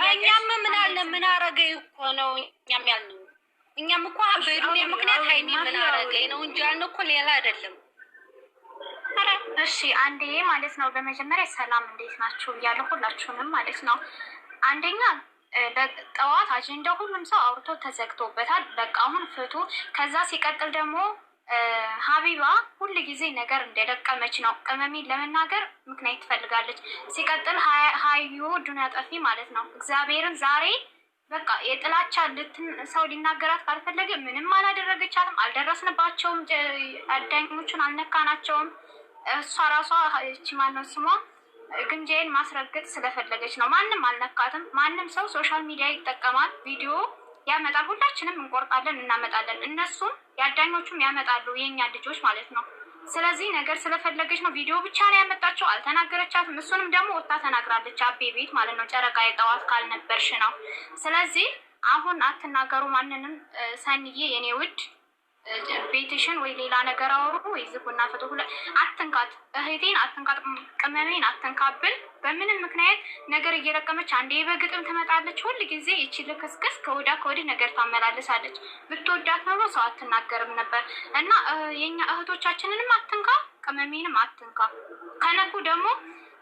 እኛም ምን አለ ምን አረገኝ እኮ ነው እኛም ያልነው። እኛም እኮ በዱንያ ምክንያት ሀይሚ ምን አረገኝ ነው እንጂ ያልነው እኮ ሌላ አይደለም። እሺ አንዴ ማለት ነው በመጀመሪያ ሰላም እንዴት ናችሁ እያለሁ ሁላችሁንም ማለት ነው። አንደኛ ጠዋት አጀንዳ ሁሉም ሰው አውርቶ ተዘግቶበታል። በቃ አሁን ፍቱ። ከዛ ሲቀጥል ደግሞ ሀቢባ ሁል ጊዜ ነገር እንደደቀመች ነው። ቅመሜን ለመናገር ምክንያት ትፈልጋለች። ሲቀጥል ሀዩ ዱንያ ጠፊ ማለት ነው። እግዚአብሔርን ዛሬ በቃ የጥላቻ ሰው ሊናገራት ካልፈለገ ምንም አላደረገቻትም፣ አልደረስንባቸውም፣ አዳኞቹን አልነካናቸውም። እሷ ራሷ እቺ ማነው ስሟ ግንጃዬን ማስረገጥ ስለፈለገች ነው። ማንም አልነካትም። ማንም ሰው ሶሻል ሚዲያ ይጠቀማል፣ ቪዲዮ ያመጣል፣ ሁላችንም እንቆርጣለን፣ እናመጣለን። እነሱም የአዳኞቹም ያመጣሉ፣ የእኛ ልጆች ማለት ነው። ስለዚህ ነገር ስለፈለገች ነው። ቪዲዮ ብቻ ነው ያመጣቸው፣ አልተናገረቻትም። እሱንም ደግሞ ወጥታ ተናግራለች፣ አቤ ቤት ማለት ነው። ጨረቃ የጠዋት ካልነበርሽ ነው። ስለዚህ አሁን አትናገሩ ማንንም። ሰንዬ የኔ ውድ ቤትሽን ወይ ሌላ ነገር አውሩ ወይ ዝጉና ፍቱ። አትንካት፣ እህቴን አትንካት፣ ቅመሜን አትንካብል። በምንም ምክንያት ነገር እየረቀመች አንዴ በግጥም ትመጣለች። ሁል ጊዜ ይቺ ልክስክስ ከወዳ ከወዲህ ነገር ታመላልሳለች። ብትወዳት ኖሮ ሰው አትናገርም ነበር። እና የኛ እህቶቻችንንም አትንካ፣ ቅመሜንም አትንካ። ከነኩ ደግሞ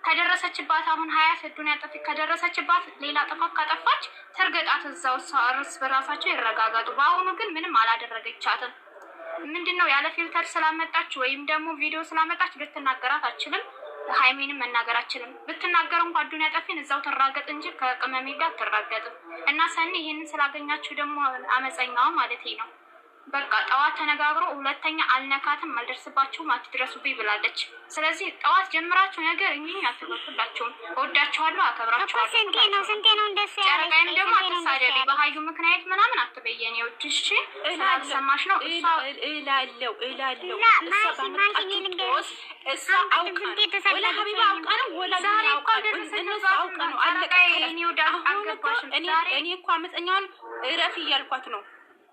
ከደረሰችባት አሁን 20 ዱንያ ጠፊ ከደረሰችባት ሌላ ጥፋት ካጠፋች ትርገጣት፣ እዛው እርስ በራሳቸው ይረጋጋጡ። በአሁኑ ግን ምንም አላደረገቻትም። ምንድነው ያለ ፊልተር ስላመጣች ወይም ደግሞ ቪዲዮ ስላመጣች ልትናገራት አችልም። ሀይሜንም መናገር አችልም። ብትናገር እንኳን ዱንያ ጠፊን እዛው ትራገጥ እንጂ ከቅመሜ ጋር ትራገጥም። እና ሰኒ ይህንን ስላገኛችሁ ደግሞ አመፀኛዋ ማለት ነው። በቃ ጠዋት ተነጋግሮ ሁለተኛ አልነካትም፣ አልደርስባችሁም፣ አትድረሱብኝ ብላለች። ስለዚህ ጠዋት ጀምራችሁ ነገር እኚህ አትበርቱላችሁም። እወዳችኋለሁ፣ አከብራችኋለሁ። ስንቴ ነው እንደሱ ጨረቃይም ደግሞ አትሳደቢ፣ በሀዩ ምክንያት ምናምን አትበየን። የውድሽ ስላልሰማሽ ነው እላለሁ እሷ አውቃ ነው ወላ ሀቢባ አውቃ ነው ወላ ዛሬ አውቃ ነው እነሱ አውቃ ነው። አለቀ። እኔ እኮ አመፀኛዋን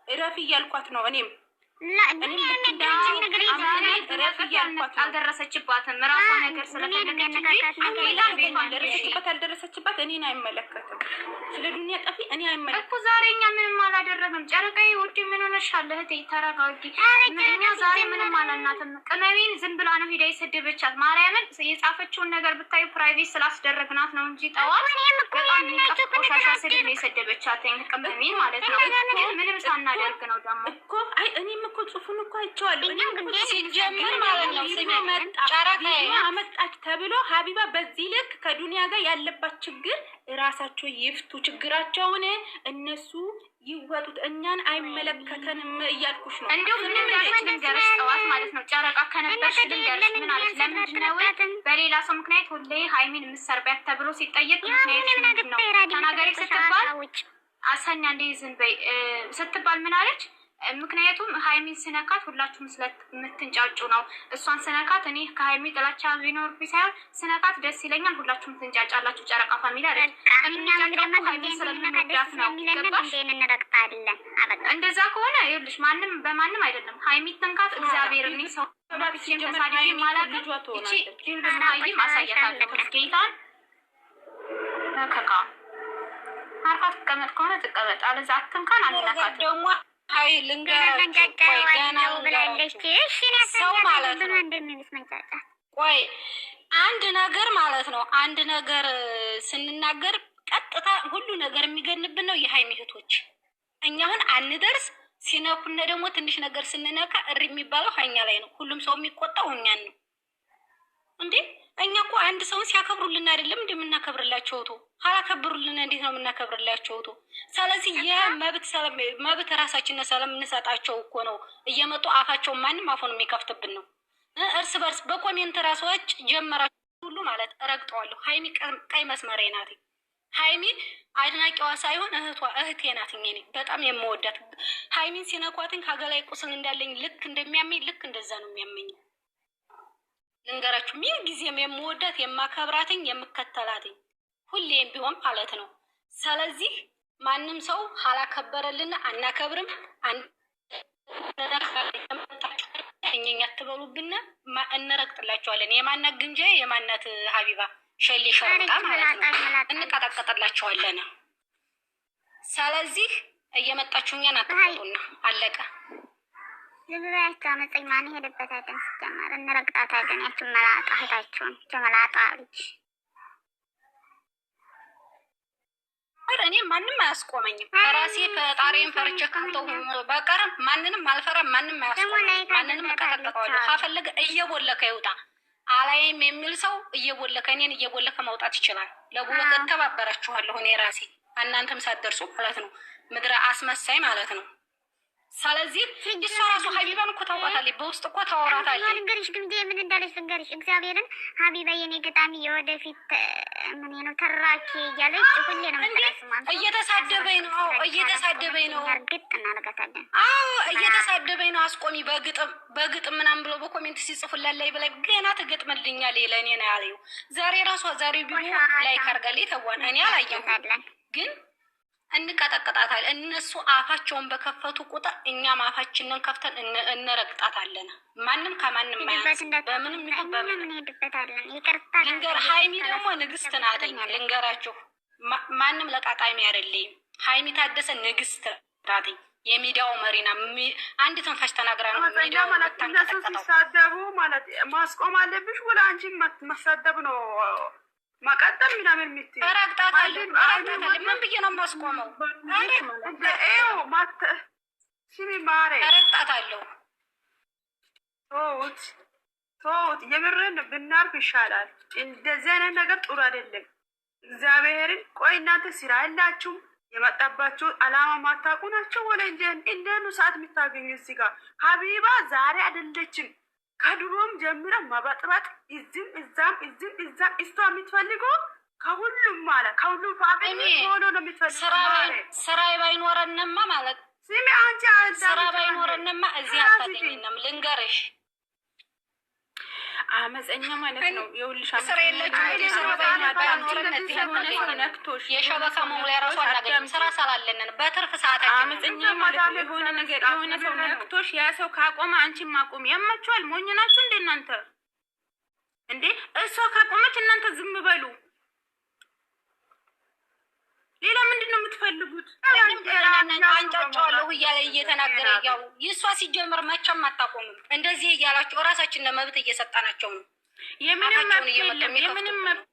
እረፊ እያልኳት ነው እኔም አልደረሰችባትም። ራሷ ነገር ስለደረሰችበት አልደረሰችባት እኔን አይመለከትም። ስለ ዱንያ ጠፊ እኔ አይመለከትም እኮ። ዛሬ እኛ ምንም አላደረግም። ጨረቃዬ ውድ ምን ሆነሻል እህቴ? ተረጋጊ። እኛ ዛሬ ምንም አላልናትም። ቅመሜን ዝም ብላ ነው ሄዳ የሰደበቻት። ማርያምን የጻፈችውን ነገር ብታዩ ፕራይቬት ስላስደረግናት ነው እንጂ ጠዋት በጣም የሚቀፍ ቆሻሻ ስድብ ነው የሰደበቻት ቅመሜን ማለት ነው። ምንም ሳናደርግ ነው ደግሞ እኮ እኔም እኮ ጽሑፉን እኮ አይቼዋለሁ። ሲጀምር ማለት ነው አመጣች ተብሎ ሀቢባ በዚህ ልክ ከዱንያ ጋር ያለባት ችግር እራሳቸው ይፍቱ፣ ችግራቸውን እነሱ ይወጡት፣ እኛን አይመለከተንም እያልኩሽ ነው። እንዲሁ ልንገርሽ ጠዋት ማለት ነው ጨረቃ ከነበርሽ ልንገርሽ ምን አለች? ለምንድነው በሌላ ሰው ምክንያት ሁሌ ሀይሚን የምትሰርቢያት ተብሎ ሲጠየቅ ምክንያት ምንድን ነው ተናገሪ ስትባል አሰኛ እንዴ ዝም በይ ስትባል ምን አለች? ምክንያቱም ሀይሚን ስነካት ሁላችሁም ስለምትንጫጩ ነው። እሷን ስነካት እኔ ከሀይሚ ጥላቻ ቢኖርብኝ ሳይሆን ስነካት ደስ ይለኛል፣ ሁላችሁም ትንጫጫላችሁ ጨረቃ ፋሚሊ አለች። የምንጫጫው ሀይሚን ስለምንወዳት ነው። ገባሽ? እንደዛ ከሆነ ይኸውልሽ ማንም በማንም አይደለም። ሀይሚ ትንካት እግዚአብሔር እኔ ሰው ባክሽን ተሳድቤ ማለት እቺ ጅንብና ሀይም አሳያታለሁ። ጌታን ከካ አርፋ ትቀመጥ ከሆነ ትቀመጥ፣ አለዛ አትንካን አንነካት ደግሞ አይ ልንገራችሁ ሰው ማለት ነው። ቆይ አንድ ነገር ማለት ነው። አንድ ነገር ስንናገር ቀጥታ ሁሉ ነገር የሚገንብን ነው የሀይሚ እህቶች። እኛ አሁን አንደርስ ሲነኩነ ደግሞ ትንሽ ነገር ስንነካ እሪ የሚባለው ሀኛ ላይ ነው። ሁሉም ሰው የሚቆጣው እኛን ነው እንዴ። እኛ እኮ አንድ ሰውን ሲያከብሩልን አይደለም እንደምናከብርላቸው ቶ አላከብሩልን እንዴት ነው የምናከብርላቸው ቶ? ስለዚህ የመብት ራሳችን ስለምንሰጣቸው እኮ ነው እየመጡ አፋቸውን ማንም አፉን የሚከፍትብን ነው። እርስ በርስ በኮሜንት ራሶች ጀመራችሁ ሁሉ ማለት እረግጠዋለሁ። ሀይሚ ቀይ መስመሬ ናት። ሀይሚ አድናቂዋ ሳይሆን እህቴ ናት። እኔ በጣም የምወዳት ሀይሚን ሲነኳትኝ ከገላይ ቁስል እንዳለኝ ልክ እንደሚያመኝ ልክ እንደዛ ነው የሚያመኝ። ልንገራችሁ ምን ጊዜም የምወዳት የማከብራትኝ የምከተላትኝ ሁሌም ቢሆን ማለት ነው። ስለዚህ ማንም ሰው አላከበረልን አናከብርም። እኛኛ አትበሉብን፣ እንረግጥላችኋለን። የማናት ግንጃ የማናት ሀቢባ ሸሊ ሸርጣ ማለት ነው። እንቀጠቀጠላቸዋለን። ስለዚህ እየመጣችሁ እኛን አትቆጡና አለቀ። ዝም ብላችሁ አመፀኛ እንሄድበታለን። ሲጀመር እንረግጣታለን። ያችን መላጣ እህታችሁን ጀመላጣ ልጅ እኔ ማንም አያስቆመኝም። ከራሴ ፈጣሪን ፈርቼ ካንተው በቀር ማንንም አልፈራም። ማንም አያስቆመኝም። ማንንም እቀጠቅጠዋለሁ። ካፈለገ እየቦለከ ይውጣ። አላይም የሚል ሰው እየቦለከ እኔን እየቦለከ መውጣት ይችላል። ለቦለከ ተባበራችኋለሁ እኔ ራሴ እናንተም ሳትደርሱ ማለት ነው። ምድረ አስመሳይ ማለት ነው። ስለዚህ እሷ ራሱ ሀቢባን እኮ ታውቃታለች። በውስጥ እኮ ታወራታለች። ልንገርሽ ግን ምን እንዳለች ልንገርሽ። እግዚአብሔርን ሀቢባ የኔ ገጣሚ የወደፊት ምን ነው ተራኪ እያለች ሁሌ ነው የምትረስማት። እየተሳደበኝ ነው። እየተሳደበኝ ነው። እርግጥ እናደርጋታለን። አዎ እየተሳደበኝ ነው። አስቆሚ በግጥም ምናምን ብሎ በኮሜንት ሲጽፉላት ላይ በላይ ገና ትገጥምልኛል ለእኔ ነው ያለው። ዛሬ ራሷ ዛሬ ቢሆን ላይክ አድርጋለች። ተዋን እኔ አላየሁም ግን እንቀጠቅጣታለን። እነሱ አፋቸውን በከፈቱ ቁጥር እኛም አፋችንን ከፍተን እንረግጣታለን። ማንም ከማንም ማያንስ በምንም ይሁን በምንም ልንገር። ሀይሚ ደግሞ ንግስት ናትኝ። ልንገራችሁ ማንም ለቃቃሚ አይደለም። ሀይሚ ታደሰ ንግስት ናትኝ። የሚዲያው መሪና አንድ ትንፋሽ ተናግራ ነው ሚዲያው የምታንቀጠቅጠው። ሲሳደቡ ማለት ማስቆም አለብሽ ወላ አንቺ መሳደብ ነው ማቀጠል ምናምን የምትይ ረግጣታለሁ። ምን ብዬ ነው የማስቆመው? ሲሚ ማሬ ረግጣታለሁ። ተውት። የምርን ብናርፍ ይሻላል። እንደዚህ አይነት ነገር ጥሩ አይደለም። እግዚአብሔርን ቆይ እናንተ ስራ የላችሁም? የመጣባችሁ አላማ ማታውቁ ናቸው ወለ እንደኑ ሰዓት የምታገኙ እዚህ ጋር ሀቢባ ዛሬ አይደለችም። ከድሮም ጀምረ መበጥበጥ እዝም እዛም እሷ የምትፈልገው ከሁሉም ማለት ከሁሉም ፋሚሊ ሆኖ ነው የምትፈልገው። ስራ ባይኖረንማ ማለት ስሚ አንቺ ስራ ባይኖረንማ እዚህ አታገኝንም። ልንገርሽ አመፀኛ ማለት ነው። የውልሽ ስራ የለችም። ስራ ባይኖረን ነክቶሽ የሸበካ መሙሊያ ራሱ አናገኝም። ስራ ስላለንን በትርፍ ሰዓታችን አመፀኛ ማለት ነው። የሆነ ነገር የሆነ ሰው ነክቶሽ ያ ሰው ካቆመ አንቺን ማቆም ያማችኋል። ሞኝ ናችሁ እንዴ እናንተ? እንዴ እሷ ካቆመች እናንተ ዝም በሉ። ሌላ ምንድን ነው የምትፈልጉት? አንጫጫዋለሁ እያለ እየተናገረ እያሉ ይሷ ሲጀምር መቼም አታቆምም። እንደዚህ እያላችሁ እራሳችን ለመብት እየሰጣናቸው ነው። የምንም መብት